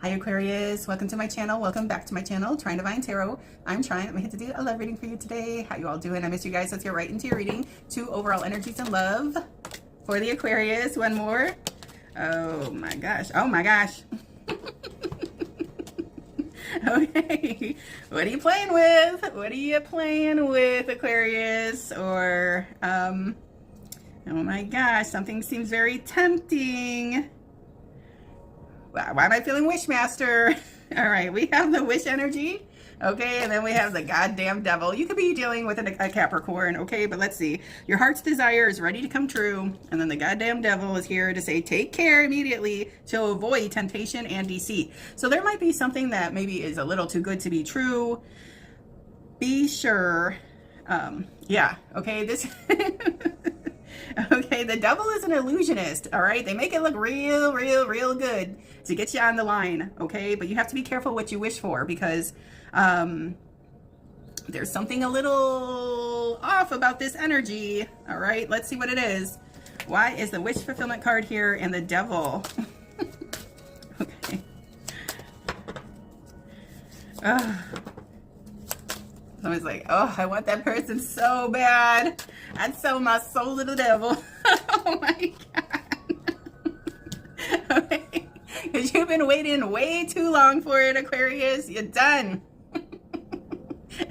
Hi Aquarius, welcome to my channel. Welcome back to my channel, Trine Divine Tarot. I'm Trine. I'm here to do a love reading for you today. How you all doing? I miss you guys. Let's get right into your reading. 2 overall energies in love for the Aquarius. One more. Oh my gosh. Oh my gosh. Okay. What are you playing with? What are you playing with, Aquarius? Or, oh my gosh, something seems very tempting. Why am I feeling Wishmaster? All right, we have the wish energy, okay, and then we have the goddamn devil. You could be dealing with a Capricorn, okay, but let's see. Your heart's desire is ready to come true, and then the goddamn devil is here to say, take care immediately to avoid temptation and deceit. So there might be something that maybe is a little too good to be true. Be sure, yeah, okay, this... Okay, the devil is an illusionist, all right? They make it look real good to get you on the line, okay? But you have to be careful what you wish for because there's something a little off about this energy, all right? Let's see what it is. Why is the wish fulfillment card here and the devil? Okay. Someone's like, oh, I want that person so bad. I'd sell my soul to the devil. Oh my God. Okay. Because you've been waiting way too long for it, Aquarius. You're done.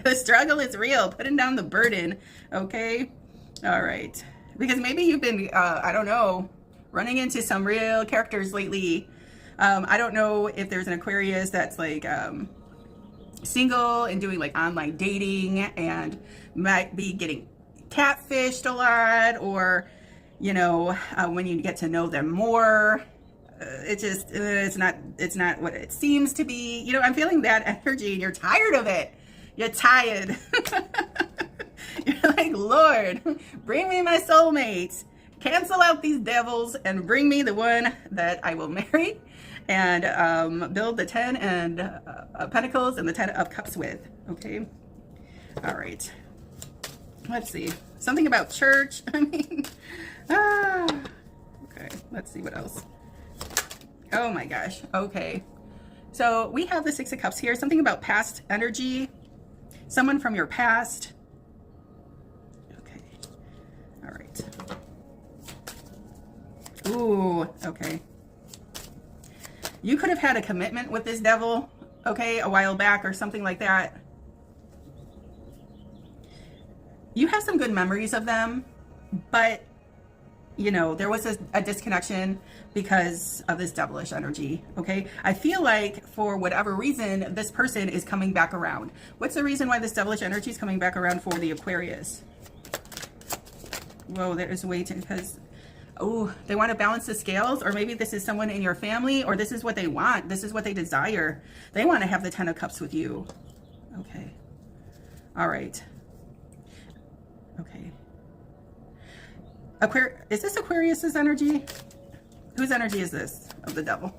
The struggle is real. Putting down the burden. Okay. All right. Because maybe you've been, I don't know, running into some real characters lately. I don't know if there's an Aquarius that's like, single and doing like online dating and might be getting catfished a lot, or you know, when you get to know them more, it's not what it seems to be. You know, I'm feeling that energy and you're tired of it. You're tired. You're like, Lord, bring me my soulmate, cancel out these devils and bring me the one that I will marry and build the 10 and Pentacles and the 10 of Cups with. Okay. All right. Let's see. Something about church. I mean, okay. Let's see what else. Oh my gosh. Okay. So we have the 6 of Cups here. Something about past energy. Someone from your past. Okay. All right. Ooh. Okay. You could have had a commitment with this devil, okay, a while back or something like that. You have some good memories of them, but, you know, there was a disconnection because of this devilish energy, okay? I feel like for whatever reason, this person is coming back around. What's the reason why this devilish energy is coming back around for the Aquarius? Whoa, there is way too, because... Oh, they want to balance the scales, or maybe this is someone in your family, or this is what they want. This is what they desire. They want to have the 10 of Cups with you. Okay. All right. Okay. Is this Aquarius's energy? Whose energy is this of the devil?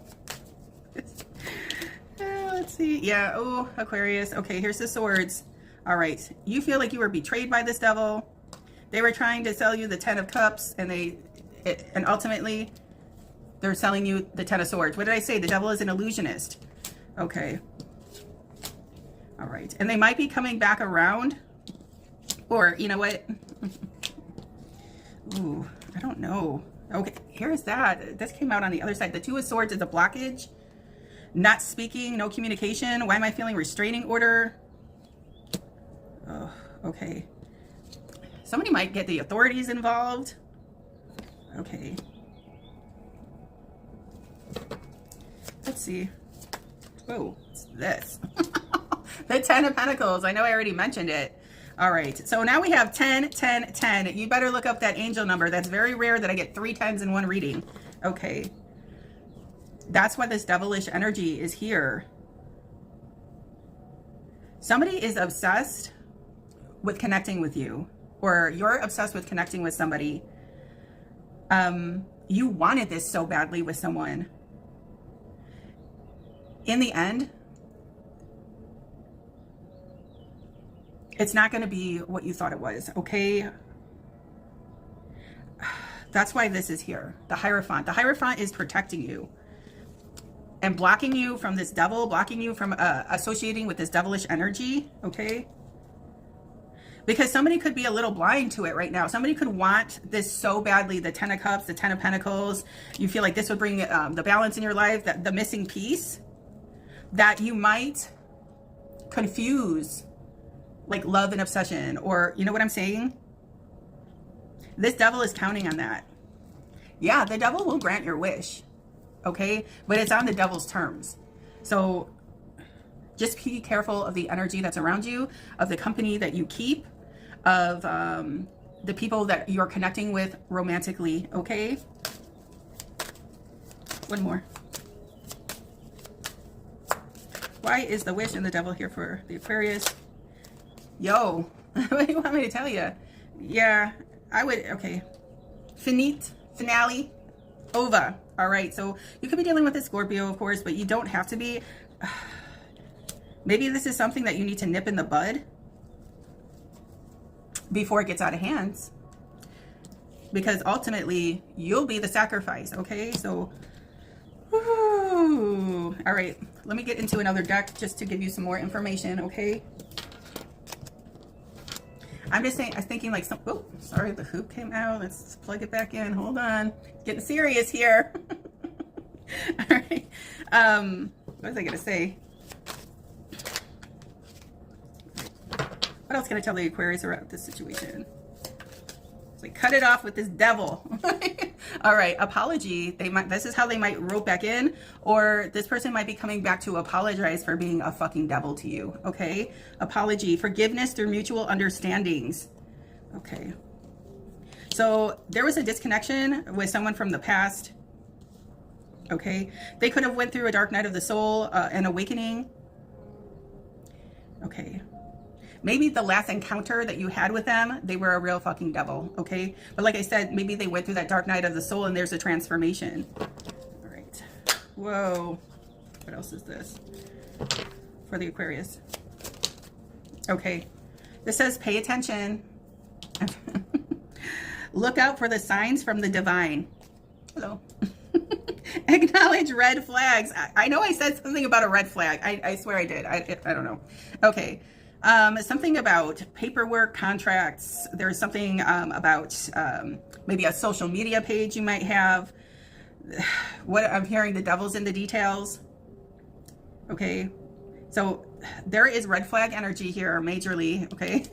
Let's see. Yeah. Oh, Aquarius. Okay, here's the swords. All right. You feel like you were betrayed by this devil. They were trying to sell you the 10 of Cups, and ultimately they're selling you the 10 of Swords. What did I say? The devil is an illusionist. Okay. All right. And they might be coming back around, or you know what? Ooh, I don't know. Okay, here's that. This came out on the other side. The 2 of Swords is a blockage. Not speaking, no communication. Why am I feeling restraining order? Oh, okay. Somebody might get the authorities involved. Okay. Let's see. Whoa, what's this? The 10 of Pentacles. I know I already mentioned it. All right. So now we have 10, 10, 10. You better look up that angel number. That's very rare that I get 3 times in one reading. Okay. That's why this devilish energy is here. Somebody is obsessed with connecting with you, or you're obsessed with connecting with somebody. You wanted this so badly with someone. In the end, it's not going to be what you thought it was, okay? That's why this is here. The Hierophant. The Hierophant is protecting you. and blocking you from this devil, blocking you from associating with this devilish energy, okay? Because somebody could be a little blind to it right now. Somebody could want this so badly, the 10 of Cups, the 10 of Pentacles. You feel like this would bring the balance in your life, the missing piece, that you might confuse like love and obsession, or you know what I'm saying? This devil is counting on that. Yeah, the devil will grant your wish, okay? But it's on the devil's terms. So just be careful of the energy that's around you, of the company that you keep, of the people that you're connecting with romantically, okay? One more. Why is the wish and the devil here for the Aquarius? Yo, what do you want me to tell you? Yeah, I would, okay. Finale, over. All right, so you could be dealing with a Scorpio, of course, but you don't have to be. Maybe this is something that you need to nip in the bud before it gets out of hands, because ultimately you'll be the sacrifice, okay? So, ooh. All right, let me get into another deck just to give you some more information, okay? I'm just saying, I was thinking like oh, sorry, the hoop came out. Let's plug it back in. Hold on. Getting serious here. All right. What was I going to say? What else can I tell the Aquarius about this situation? It's like, cut it off with this devil. All right, apology. This is how they might rope back in, or this person might be coming back to apologize for being a fucking devil to you, okay? Apology, forgiveness through mutual understandings. Okay. So there was a disconnection with someone from the past, okay? They could have went through a dark night of the soul, an awakening. Okay. Maybe the last encounter that you had with them, they were a real fucking devil, okay? But like I said, maybe they went through that dark night of the soul and there's a transformation. All right. Whoa. What else is this for the Aquarius? Okay. This says pay attention. Look out for the signs from the divine. Hello. Acknowledge red flags. I know I said something about a red flag. I swear I did. I don't know. Okay. Something about paperwork, contracts. There's something about maybe a social media page you might have. What I'm hearing, the devil's in the details. Okay. So there is red flag energy here majorly. Okay.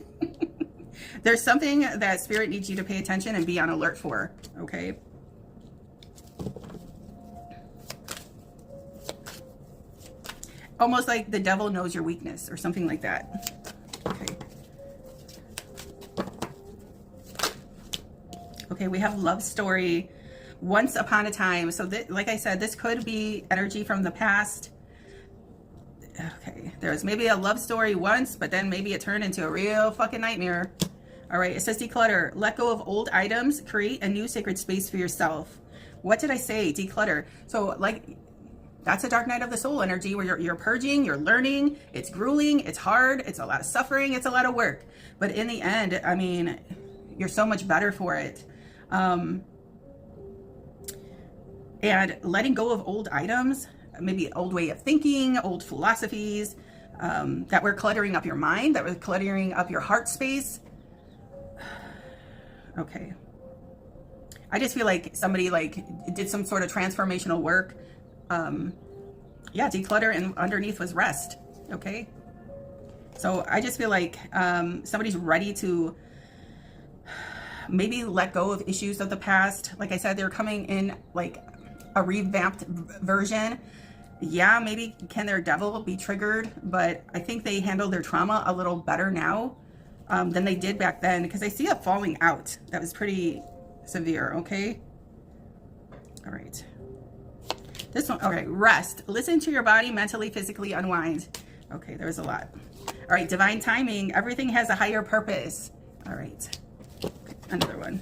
There's something that spirit needs you to pay attention and be on alert for. Okay. Almost like the devil knows your weakness or something like that. Okay. Okay, we have love story. Once upon a time. So like I said, this could be energy from the past. Okay, there's maybe a love story once, but then maybe it turned into a real fucking nightmare. All right, it says declutter. Let go of old items. Create a new sacred space for yourself. What did I say? Declutter. So like, that's a dark night of the soul energy where you're purging, you're learning. It's grueling, it's hard, it's a lot of suffering, it's a lot of work. But in the end, I mean, you're so much better for it. And letting go of old items, maybe old way of thinking, old philosophies that were cluttering up your mind, that were cluttering up your heart space. Okay. I just feel like somebody like did some sort of transformational work. Yeah, declutter, and underneath was rest. Okay. So I just feel like somebody's ready to maybe let go of issues of the past. Like I said, they're coming in like a revamped version. Yeah, maybe can their devil be triggered, but I think they handle their trauma a little better now than they did back then, because I see a falling out that was pretty severe. Okay. All right. This one, okay, rest. Listen to your body, mentally, physically unwind. Okay, there's a lot. All right, divine timing. Everything has a higher purpose. All right, another one.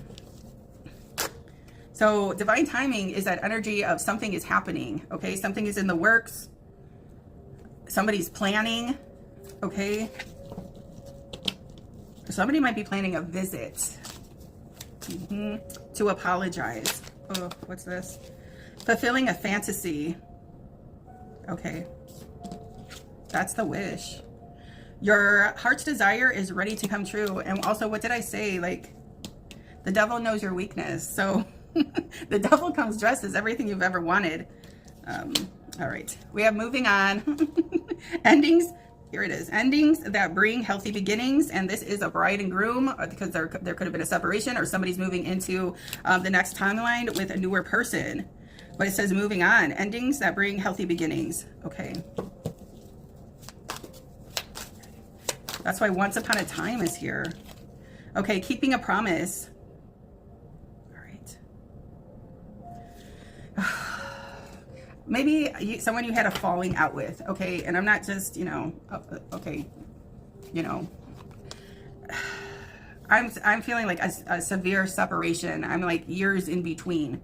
So divine timing is that energy of something is happening, okay? Something is in the works. Somebody's planning, okay? Somebody might be planning a visit to apologize. Oh, what's this? Fulfilling a fantasy. Okay. That's the wish. Your heart's desire is ready to come true. And also, what did I say? Like, the devil knows your weakness. So the devil comes dressed as everything you've ever wanted. All right. We have moving on. Endings. Here it is. Endings that bring healthy beginnings. And this is a bride and groom, because there could have been a separation, or somebody's moving into the next timeline with a newer person. But it says moving on. Endings that bring healthy beginnings. Okay. That's why once upon a time is here. Okay, keeping a promise. All right. Maybe someone you had a falling out with, okay? And I'm not just, you know, okay, you know. I'm feeling like a severe separation. I'm like years in between.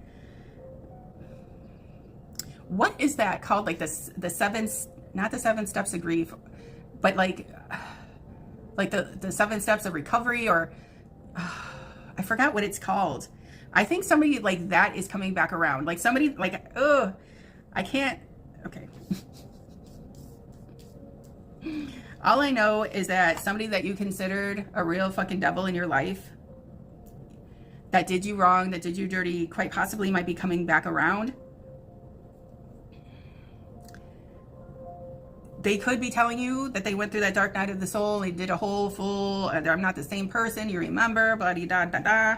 What is that called? Like the seven, not the 7 steps of grief, but like the 7 steps of recovery, or I forgot what it's called. I think somebody like that is coming back around. Like somebody like, ugh, I can't, okay. All I know is that somebody that you considered a real fucking devil in your life, that did you wrong, that did you dirty, quite possibly might be coming back around. They could be telling you that they went through that dark night of the soul. They did a whole full, I'm not the same person, you remember, blah, da, da, da.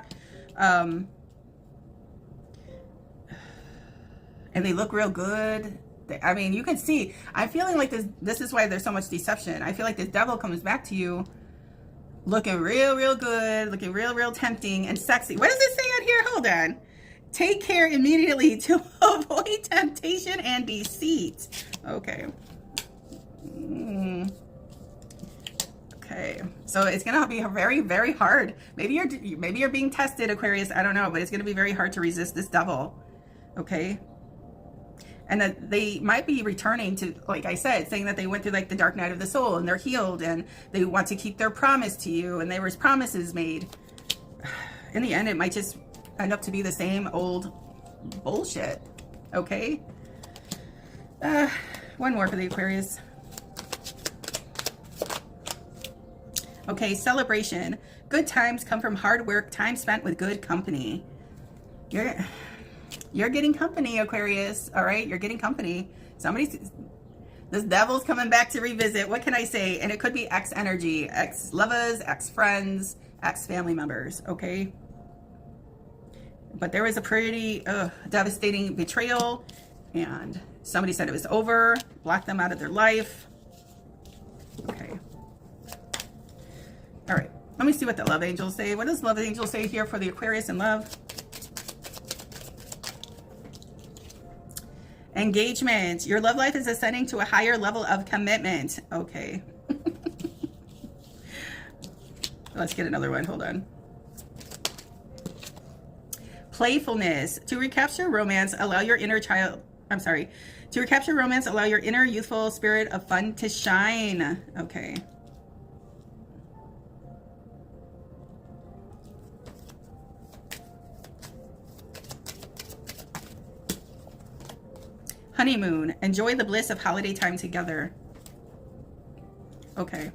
And they look real good. I mean, you can see, I'm feeling like this is why there's so much deception. I feel like this devil comes back to you looking real, real good, looking real, real tempting and sexy. What does it say on here? Hold on. Take care immediately to avoid temptation and deceit. Okay. Okay, so it's gonna be very, very hard. Maybe you're being tested, Aquarius. I don't know, but it's gonna be very hard to resist this devil. Okay, and that they might be returning to, like I said, saying that they went through like the dark night of the soul and they're healed and they want to keep their promise to you, and there was promises made. In the end, it might just end up to be the same old bullshit. Okay. One more for the Aquarius. Okay, celebration. Good times come from hard work, time spent with good company. You're getting company, Aquarius. All right, you're getting company. This devil's coming back to revisit. What can I say? And it could be ex energy, ex lovers, ex friends, ex family members. Okay, but there was a pretty devastating betrayal, and somebody said it was over, blocked them out of their life. Okay. All right, let me see what the love angels say. What does love angel say here for the Aquarius in love? Engagement. Your love life is ascending to a higher level of commitment. Okay. Let's get another one. Hold on. Playfulness. To recapture romance, allow your inner child... I'm sorry. To recapture romance, allow your inner youthful spirit of fun to shine. Okay. Honeymoon. Enjoy the bliss of holiday time together. Okay.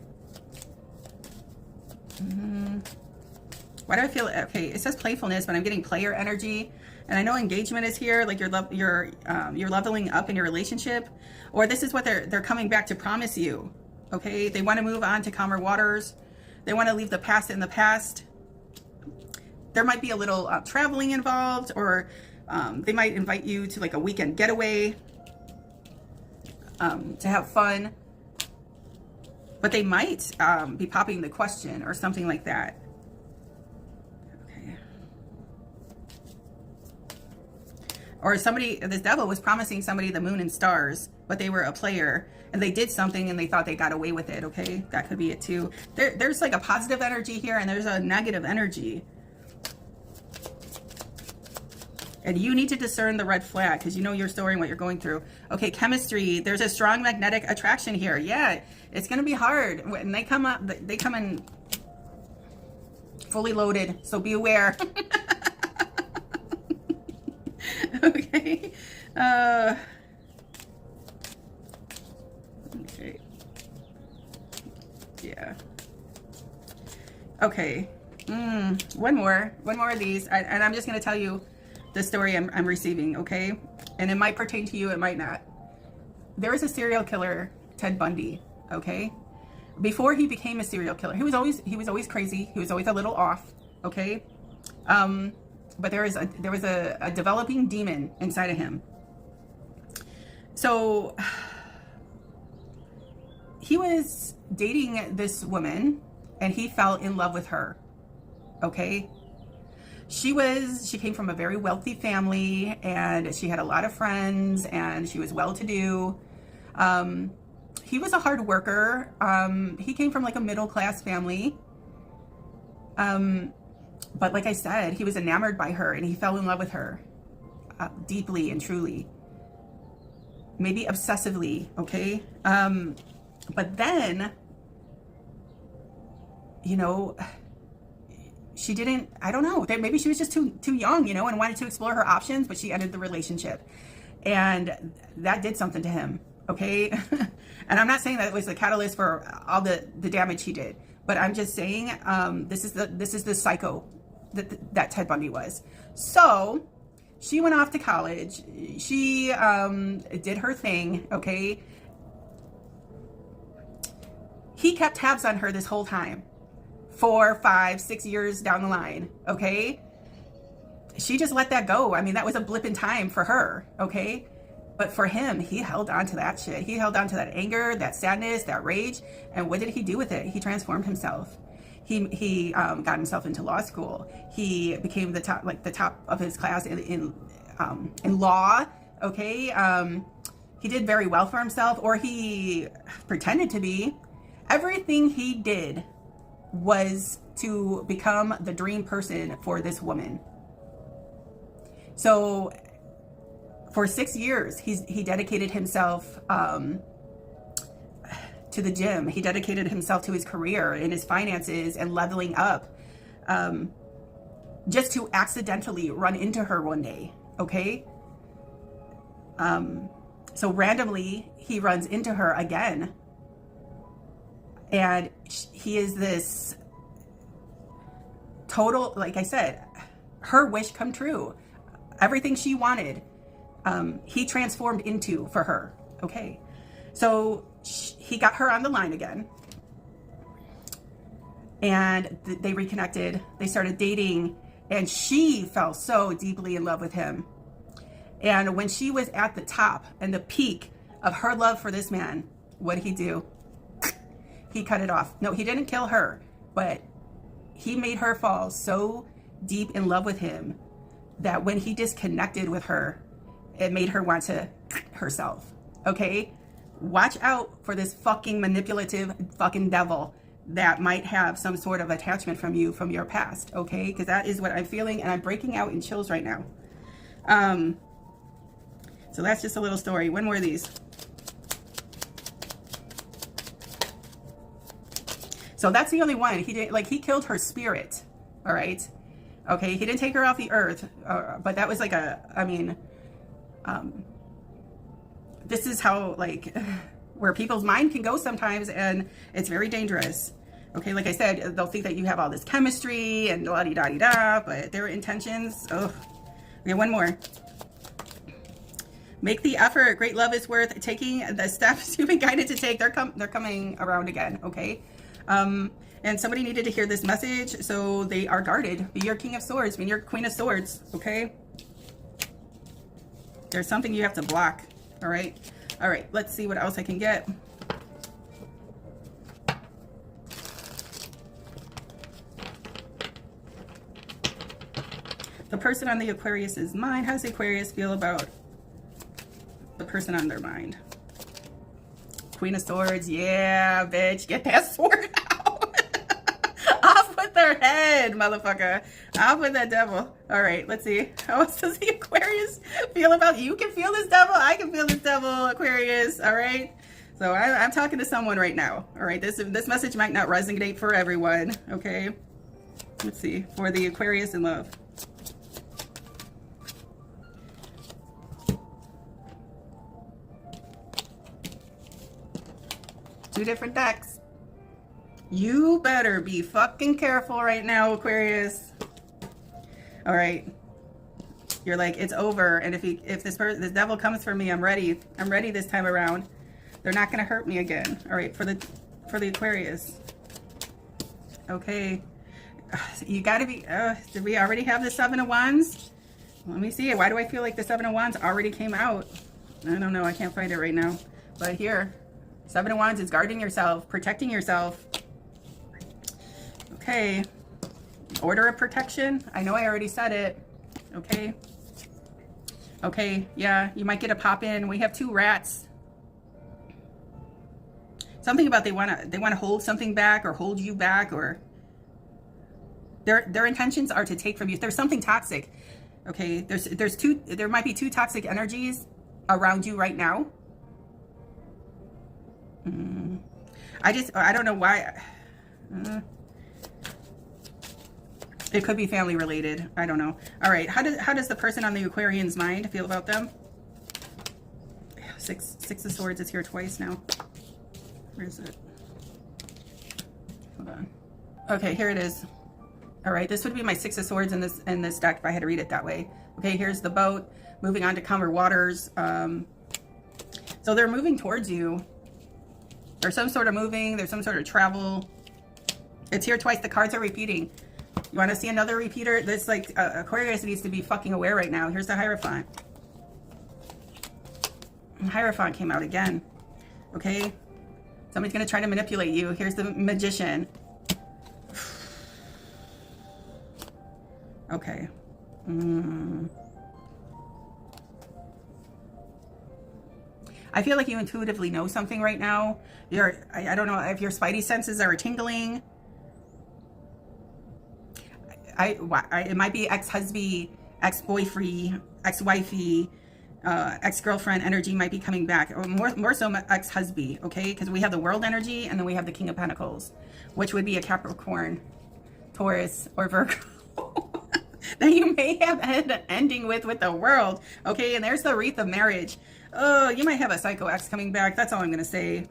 Why do I feel... Okay, it says playfulness, but I'm getting player energy. And I know engagement is here, like you're leveling up in your relationship. Or this is what they're coming back to promise you. Okay? They want to move on to calmer waters. They want to leave the past in the past. There might be a little traveling involved, or they might invite you to like a weekend getaway to have fun. But they might be popping the question or something like that. Okay. Or this devil was promising somebody the moon and stars, but they were a player and they did something and they thought they got away with it. Okay, that could be it too. There's like a positive energy here and there's a negative energy. And you need to discern the red flag because you know your story and what you're going through. Okay, chemistry. There's a strong magnetic attraction here. Yeah, it's going to be hard. When they come up, they come in fully loaded. So be aware. Okay. Okay. Yeah. Okay. One more of these. And I'm just going to tell you the story I'm receiving, okay? And it might pertain to you, it might not. There was a serial killer, Ted Bundy, okay? Before he became a serial killer, he was always crazy. He was always a little off, okay? But there was a developing demon inside of him. So he was dating this woman and he fell in love with her, okay? She came from a very wealthy family and she had a lot of friends and she was well-to-do. He was a hard worker. He came from like a middle-class family. But like I said, he was enamored by her and he fell in love with her deeply and truly. Maybe obsessively, okay? But then, you know, she didn't, I don't know, maybe she was just too young, you know, and wanted to explore her options, but she ended the relationship. And that did something to him, okay? And I'm not saying that it was the catalyst for all the damage he did, but I'm just saying this is the psycho that Ted Bundy was. So she went off to college. She did her thing, okay? He kept tabs on her this whole time. 4, 5, 6 years down the line, okay? She just let that go. I mean, that was a blip in time for her, okay? But for him, he held on to that shit. He held on to that anger, that sadness, that rage. And what did he do with it? He transformed himself. He got himself into law school. He became the top of his class in law, okay? He did very well for himself, or he pretended to be. Everything he did was to become the dream person for this woman. So for 6 years, he dedicated himself to the gym. He dedicated himself to his career and his finances and leveling up, just to accidentally run into her one day, okay? So randomly, he runs into her again. And he is this total, like I said, her wish come true. Everything she wanted, he transformed into for her, okay? So he got her on the line again. And they reconnected. They started dating. And she fell so deeply in love with him. And when she was at the top and the peak of her love for this man, what did he do? He cut it off. No, he didn't kill her, but he made her fall so deep in love with him that when he disconnected with her, it made her want to herself, okay? Watch out for this fucking manipulative fucking devil that might have some sort of attachment from you from your past, okay? Because that is what I'm feeling, and I'm breaking out in chills right now. So that's just a little story. One more of these. So that's the only one. He didn't, like, he killed her spirit, all right? Okay, he didn't take her off the earth, but that was like this is how, like, where people's mind can go sometimes, and it's very dangerous. Okay, like I said, they'll think that you have all this chemistry and la-di-da-di-da, but their intentions, oh. Okay, one more. Make the effort. Great love is worth taking the steps you've been guided to take. They're coming around again, okay? And somebody needed to hear this message, so they are guarded. Be your King of Swords. Be your Queen of Swords, okay? There's something you have to block, all right? All right, let's see what else I can get. The person on the Aquarius's mind. How does the Aquarius feel about the person on their mind? Queen of Swords. Yeah, bitch. Get that sword out. Off with their head, motherfucker. Off with that devil. All right, let's see. How else does the Aquarius feel about you? You can feel this devil. I can feel this devil, Aquarius. All right. So I'm talking to someone right now. All right. This message might not resonate for everyone. Okay. Let's see. For the Aquarius in love. 2 different decks. You better be fucking careful right now, Aquarius. All right. You're like, it's over. And if this devil comes for me, I'm ready. I'm ready this time around. They're not going to hurt me again. All right. For the Aquarius. Okay. You got to be, did we already have the 7 of Wands? Let me see. Why do I feel like the 7 of Wands already came out? I don't know. I can't find it right now. But here, 7 of Wands is guarding yourself, protecting yourself. Okay. Order of protection. I know I already said it. Okay. Okay. Yeah. You might get a pop in. We have 2 rats. Something about they want to hold something back or hold you back, or their intentions are to take from you. There's something toxic. Okay. There might be 2 toxic energies around you right now. I don't know why. It could be family related. I don't know. All right. How does the person on the Aquarian's mind feel about them? Six of Swords is here twice now. Where is it? Hold on. Okay, here it is. All right. This would be my 6 of Swords in this deck if I had to read it that way. Okay. Here's the boat moving on to calmer waters. So they're moving towards you. There's some sort of moving. There's some sort of travel. It's here twice. The cards are repeating. You want to see another repeater? This like Aquarius needs to be fucking aware right now. Here's the Hierophant. Hierophant came out again. Okay. Somebody's going to try to manipulate you. Here's the Magician. Okay. I feel like you intuitively know something right now. I don't know if your spidey senses are tingling. It might be ex-husband, ex-boyfriend, ex-wifey, ex-girlfriend energy might be coming back. Or more so ex-husband, okay? Because we have the World energy and then we have the King of Pentacles, which would be a Capricorn, Taurus, or Virgo. That you may have had an ending with the World, okay? And there's the wreath of marriage. Oh, you might have a psycho ex coming back. That's all I'm going to say.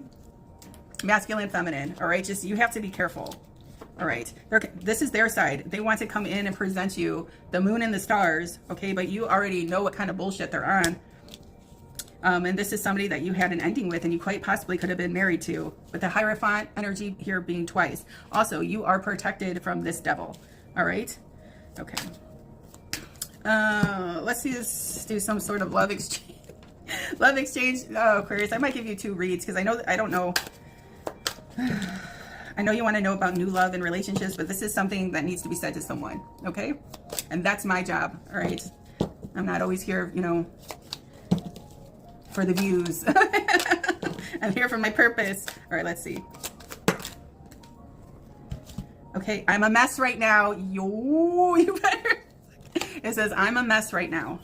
Masculine, feminine, all right? Just, you have to be careful. All right, this is their side. They want to come in and present you the moon and the stars, okay? But you already know what kind of bullshit they're on. And this is somebody that you had an ending with and you quite possibly could have been married to. With the Hierophant energy here being twice. Also, you are protected from this devil, all right? Okay. Let's do some sort of love exchange. Love exchange. Oh, Aquarius, I might give you 2 reads because I don't know. I know you want to know about new love and relationships, but this is something that needs to be said to someone, okay? And that's my job, all right? I'm not always here, you know, for the views. I'm here for my purpose. All right, let's see. Okay, I'm a mess right now. You better. It says, I'm a mess right now.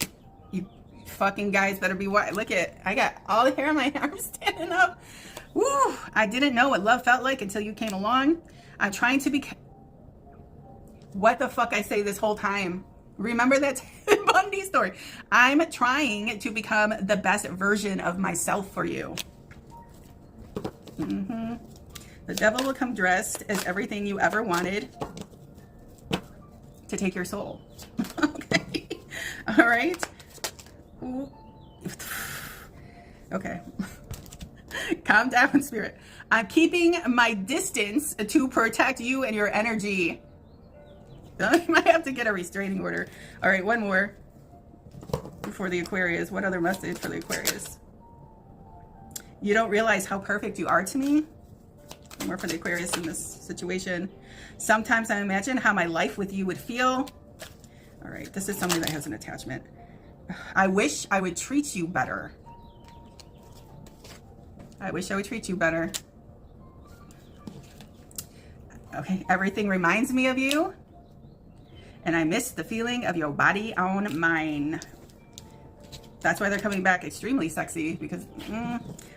You fucking guys better be white. Look at, I got all the hair on my arm standing up. Woo! I didn't know what love felt like until you came along. I'm trying to be... What the fuck I say this whole time? Remember that Bundy story? I'm trying to become the best version of myself for you. The devil will come dressed as everything you ever wanted to take your soul. Okay. All right. Ooh. Okay. Calm down, spirit. I'm keeping my distance to protect you and your energy. I might have to get a restraining order. All right, one more for the Aquarius. What other message for the Aquarius? You don't realize how perfect you are to me. One more for the Aquarius in this situation. Sometimes I imagine how my life with you would feel. All right, this is somebody that has an attachment. I wish I would treat you better. I wish I would treat you better. Okay, everything reminds me of you. And I miss the feeling of your body on mine. That's why they're coming back extremely sexy because,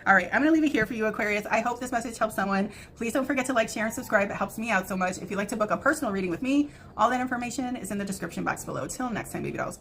all right, I'm going to leave it here for you, Aquarius. I hope this message helps someone. Please don't forget to like, share, and subscribe. It helps me out so much. If you'd like to book a personal reading with me, all that information is in the description box below. Till next time, baby dolls.